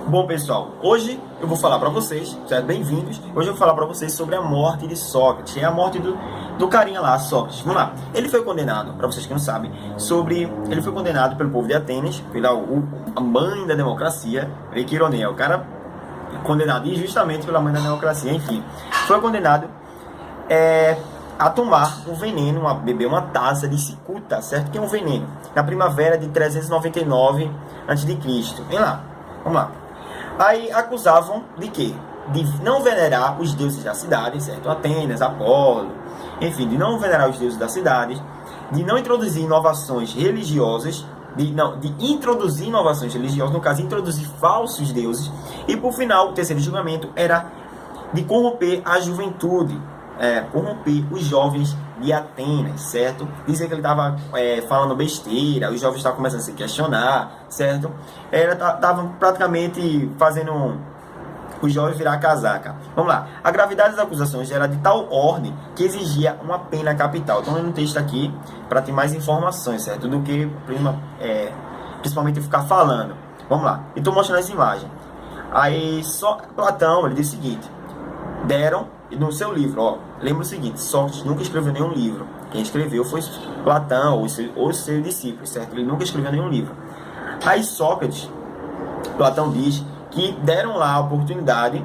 Bom, pessoal, hoje eu vou falar para vocês, certo? Bem-vindos. Hoje eu vou falar para vocês sobre a morte de Sócrates. É a morte do carinha lá, Sócrates. Vamos lá. Ele foi condenado, para vocês que não sabem, ele foi condenado pelo povo de Atenas, a mãe da democracia. Vê que ironia, o cara condenado injustamente pela mãe da democracia, enfim. Foi condenado a tomar um veneno, a beber uma taça de cicuta, certo? Que é um veneno. Na primavera de 399 a.C. Vem lá, vamos lá. Aí acusavam de quê? De não venerar os deuses da cidade, certo? Atenas, Apolo, enfim, de não venerar os deuses da cidade, de não introduzir inovações religiosas, de introduzir inovações religiosas, no caso, introduzir falsos deuses, e por final, o terceiro julgamento era de corromper a juventude, corromper os jovens de Atenas, certo? Dizer que ele estava falando besteira, os jovens estavam começando a se questionar, certo? Estavam praticamente fazendo os jovens virar casaca. Vamos lá. A gravidade das acusações era de tal ordem que exigia uma pena capital. Estou lendo um texto aqui para ter mais informações, certo? Do que principalmente ficar falando. Vamos lá. E estou mostrando essa imagem. Aí só Platão, ele diz o seguinte: deram no seu livro, lembra o seguinte, Sócrates nunca escreveu nenhum livro. Quem escreveu foi Platão ou seu discípulo, certo? Ele nunca escreveu nenhum livro. Aí Sócrates, Platão diz que deram lá a oportunidade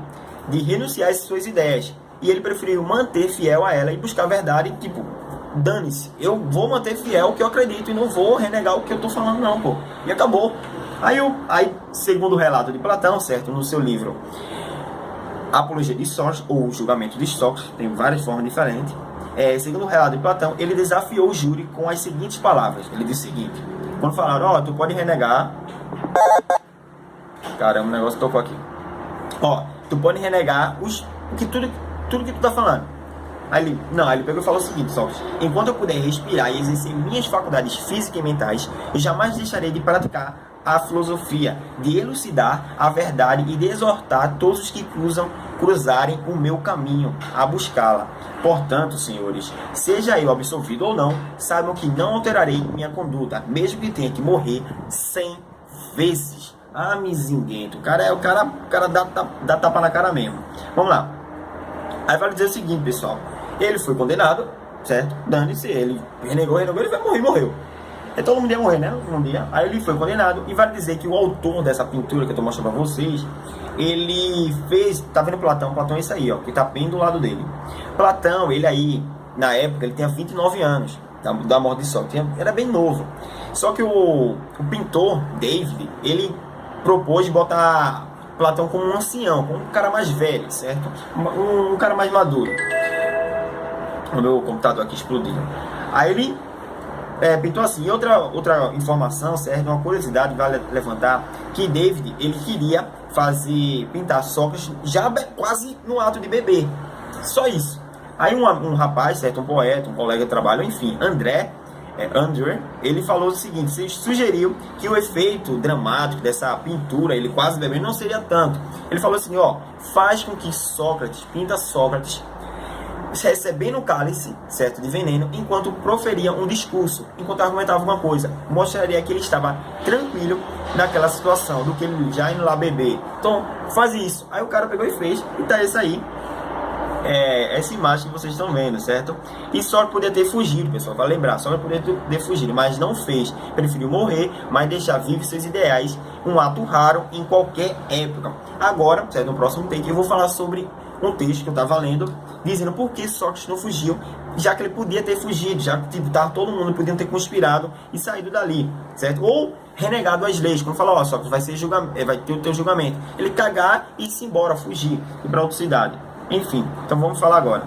de renunciar às suas ideias. E ele preferiu manter fiel a ela e buscar a verdade, tipo, dane-se, eu vou manter fiel o que eu acredito e não vou renegar o que eu estou falando não, pô. E acabou. Aí, segundo o relato de Platão, certo? No seu livro A Apologia de Sócrates, ou Julgamento de Sócrates, tem várias formas diferentes. Segundo o relato de Platão, ele desafiou o júri com as seguintes palavras. Ele disse o seguinte: quando falaram, tu pode renegar. Caramba, o negócio tocou aqui. Tu pode renegar tudo que tu tá falando. Aí ele pegou e falou o seguinte: Sócrates, enquanto eu puder respirar e exercer minhas faculdades físicas e mentais, eu jamais deixarei de praticar a filosofia, de elucidar a verdade e de exortar todos os que cruzarem o meu caminho a buscá-la. Portanto, senhores, seja eu absolvido ou não, saibam que não alterarei minha conduta, mesmo que tenha que morrer 100 vezes. Mizinguento. O cara dá tapa na cara mesmo. Vamos lá. Aí vale dizer o seguinte, pessoal. Ele foi condenado, certo? Dane-se, ele renegou, ele vai morrer, morreu. Todo mundo ia morrer, né? Um dia. Aí ele foi condenado. E vale dizer que o autor dessa pintura que eu tô mostrando pra vocês, ele fez... Tá vendo Platão? Platão é isso aí, que tá bem do lado dele. Platão, ele aí, na época, ele tinha 29 anos da morte de Sócrates. Era bem novo. Só que o pintor, David, ele propôs botar Platão como um ancião, como um cara mais velho, certo? Um cara mais maduro. O meu computador aqui explodiu. Aí ele pintou assim. E outra informação, certo? Uma curiosidade vale levantar, que David, ele queria pintar Sócrates já quase no ato de beber. Só isso. Aí um rapaz, certo? Um poeta, um colega de trabalho, enfim, André, ele falou o seguinte: sugeriu que o efeito dramático dessa pintura, ele quase bebendo, não seria tanto. Ele falou assim, faz com que Sócrates, pinta Sócrates recebendo o cálice, certo, de veneno, enquanto proferia um discurso, enquanto argumentava alguma coisa, mostraria que ele estava tranquilo naquela situação, do que ele já indo lá beber. Então, faz isso. Aí o cara pegou e fez, e tá isso aí. Essa imagem que vocês estão vendo, certo? E Sócrates poderia ter fugido, pessoal, vai lembrar, Sócrates poderia ter fugido, mas não fez. Preferiu morrer, mas deixar vivos seus ideais, um ato raro em qualquer época. Agora, certo, no próximo take eu vou falar sobre um texto que eu estava lendo, dizendo por que Sócrates não fugiu, já que ele podia ter fugido, já que todo mundo podia ter conspirado e saído dali, certo? Ou renegado as leis, quando fala, Sócrates, vai ter o teu julgamento, ele cagar e ir embora, fugir, ir para outra cidade. Enfim, então vamos falar agora.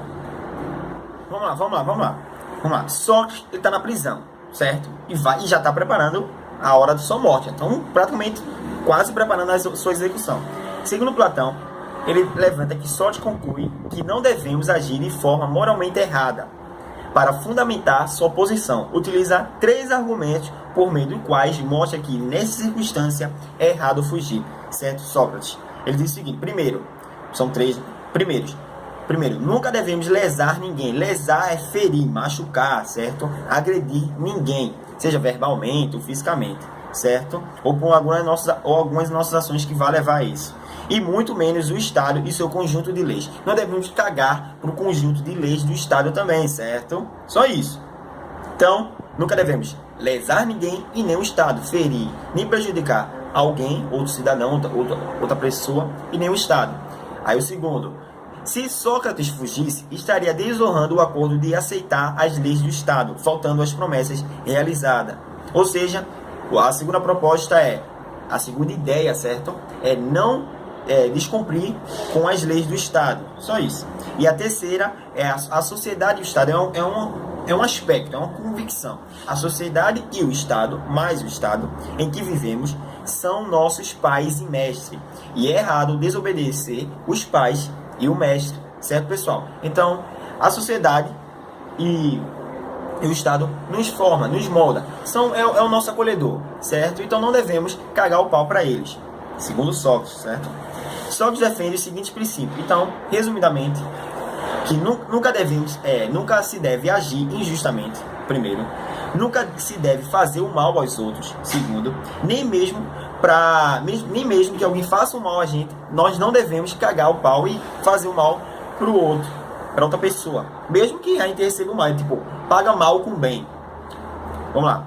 Vamos lá. Sócrates, ele está na prisão, certo? E já está preparando a hora de sua morte. Então, praticamente, quase preparando a sua execução. Segundo Platão, ele levanta que Sócrates conclui que não devemos agir de forma moralmente errada. Para fundamentar sua posição, utiliza 3 argumentos por meio dos quais mostra que, nessa circunstância, é errado fugir. Certo, Sócrates? Ele diz o seguinte: são 3... Primeiro, nunca devemos lesar ninguém. Lesar é ferir, machucar, certo? Agredir ninguém, seja verbalmente ou fisicamente, certo? Ou por algumas nossas ações que vão levar a isso. E muito menos o Estado e seu conjunto de leis. Não devemos cagar para o conjunto de leis do Estado também, certo? Só isso. Então, nunca devemos lesar ninguém e nem o Estado, ferir, nem prejudicar alguém, outro cidadão, outra pessoa e nem o Estado. Aí o segundo, se Sócrates fugisse, estaria desonrando o acordo de aceitar as leis do Estado, faltando as promessas realizadas. Ou seja, a segunda proposta a segunda ideia, certo? É não descumprir com as leis do Estado. Só isso. E a terceira a sociedade e o Estado. É um aspecto, é uma convicção. A sociedade e o Estado, mais o Estado em que vivemos, são nossos pais e mestres. E é errado desobedecer os pais e o mestre, certo, pessoal? Então, a sociedade e o Estado nos forma, nos molda. É o nosso acolhedor, certo? Então não devemos cagar o pau para eles. Segundo Sócrates, certo? Sócrates defende o seguinte princípio. Então, resumidamente, que nunca se deve agir injustamente, primeiro. Nunca se deve fazer o mal aos outros, segundo. Nem mesmo que alguém faça o mal a gente, nós não devemos cagar o pau e fazer o mal pro outro, para outra pessoa. Mesmo que a gente receba o mal, tipo, paga mal com bem. Vamos lá.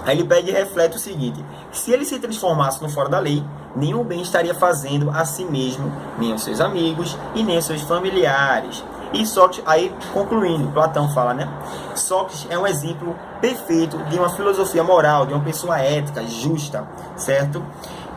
Aí ele pega e reflete o seguinte: se ele se transformasse no fora da lei, nenhum bem estaria fazendo a si mesmo, nem aos seus amigos e nem aos seus familiares. E Sócrates, aí concluindo, Platão fala, né? Sócrates é um exemplo perfeito de uma filosofia moral, de uma pessoa ética, justa, certo?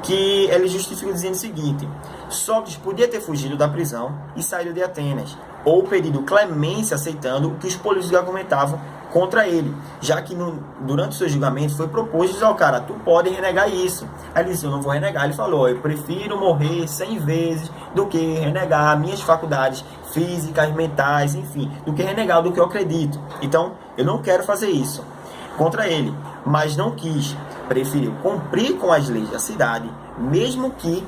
Que ele justifica dizendo o seguinte: Sócrates podia ter fugido da prisão e saído de Atenas, ou pedido clemência aceitando o que os políticos argumentavam contra ele, já que durante o seu julgamento foi proposto dizer ao cara: tu pode renegar isso. Aí ele disse: eu não vou renegar. Ele falou: eu prefiro morrer 100 vezes do que renegar minhas faculdades físicas, mentais, enfim, do que renegar do que eu acredito. Então, eu não quero fazer isso contra ele, mas não quis, preferiu cumprir com as leis da cidade, mesmo que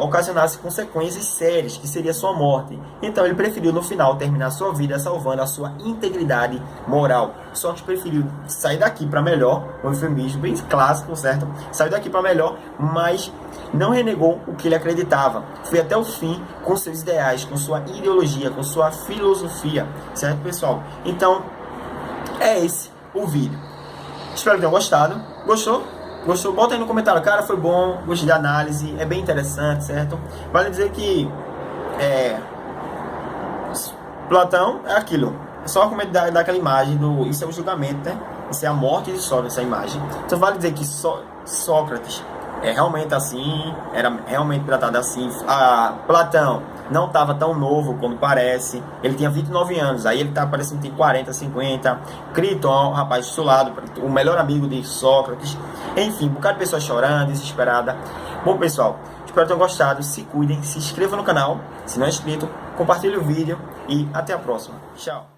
ocasionasse consequências sérias, que seria sua morte. Então ele preferiu no final terminar sua vida salvando a sua integridade moral. Só que preferiu sair daqui para melhor, um eufemismo bem clássico, certo? Saiu daqui para melhor, mas não renegou o que ele acreditava. Foi até o fim com seus ideais, com sua ideologia, com sua filosofia, certo, pessoal? Então é esse o vídeo. Espero que tenham gostado. Gostou? Gostou? Bota aí no comentário, cara, foi bom, gostei da análise, é bem interessante, certo? Vale dizer que Platão é aquilo, é só com medo daquela imagem, isso é o julgamento, né? Isso é a morte de Sócrates, essa imagem. Então vale dizer que Sócrates é realmente assim, era realmente tratado assim. Platão não estava tão novo quando parece, ele tinha 29 anos, aí ele tá parecendo que tem 40, 50. Criton, rapaz do seu lado, o melhor amigo de Sócrates. Enfim, um bocado de pessoas chorando, desesperada. Bom, pessoal, espero que tenham gostado, se cuidem, se inscrevam no canal, se não é inscrito, compartilhe o vídeo e até a próxima. Tchau!